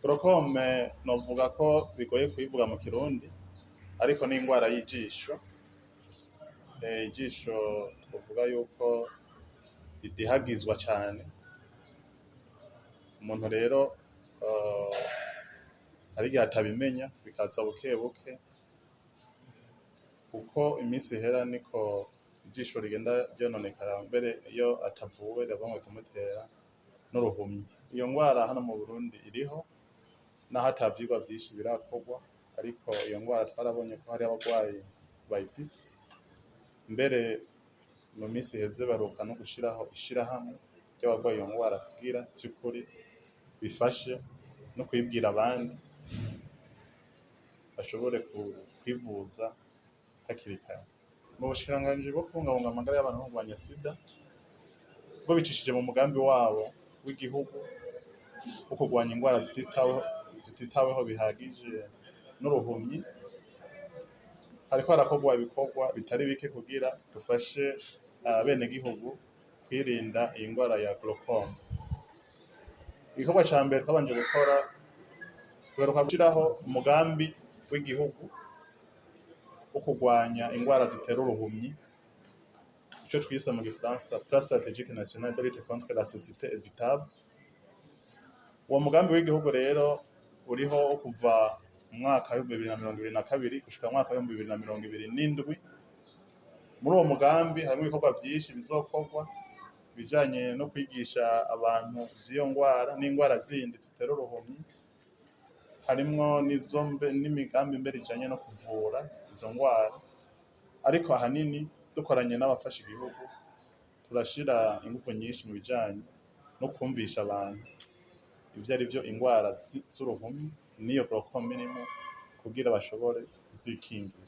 Glaucome novuga ko bigoye kuyivuga mu kirundi ariko ni ingwara y'ijisho. Ijisho twovuga yuko ridihagizwa cane, umuntu rero hari igihe atabimenya bikaza bukebuke, uko imisi ihera niko ijisho rigenda ryononekara, mbere iyo atavuwe riraheza rikamutera n'uruhumyi. Iyo ngwara hano mu Burundi iriho naho ata vyigwa vyinshi birakorwa, ariko iyo ngwara twarabonye ko hari abagwayi bayifise, mbere mu misi iheze baheruka no gushiraho ishirahamwe ry'abagwaye iyo ngwara kugira vy'ukuri bifashe no kuyibwira abandi bashobore kwivuza hakiri kare. Mu bushikiranganji bwo kubungabunga amagara y'abantu no kurwanya sida, bwo bicishije mu mugambi wabo w'igihugu wo kurwanya ingwara zititaweho bihagije n'uruhumyi, hariko harakorwa ibikorwa bitari bike kugira dufashe abenegihugu kwirinda iyi ngwara ya glaucome. Igikorwa ca mbere twabanje gukora, duheruka gushiraho umugambi w'igihugu wo kurwanya ingwara zitera uruhumyi, ico twise mu gifaransa Plan stratégique national de lutte contre la cécité évitable. Uwo mugambi w'igihugu rero uriho kuva mu mwaka wa 2022 gushika mu mwaka wa 2027. Muri uwo mugambi harimwo ibikorwa vyinshi bizokorwa bijanye no kwigisha abantu vy'iyo ngwara n'ingwara zindi zitera uruhumyi, harimwo n'imigambi mbere ijanye no kuvura izo ngwara, ariko ahanini dukoranye n'abafasha igihugu turashira inguvu nyinshi mu bijanye no kwumvisha abantu ivyo ari vyo ingwara z'uruhumyi n'iyo glaucome irimo kugira bashobore kuzikingira.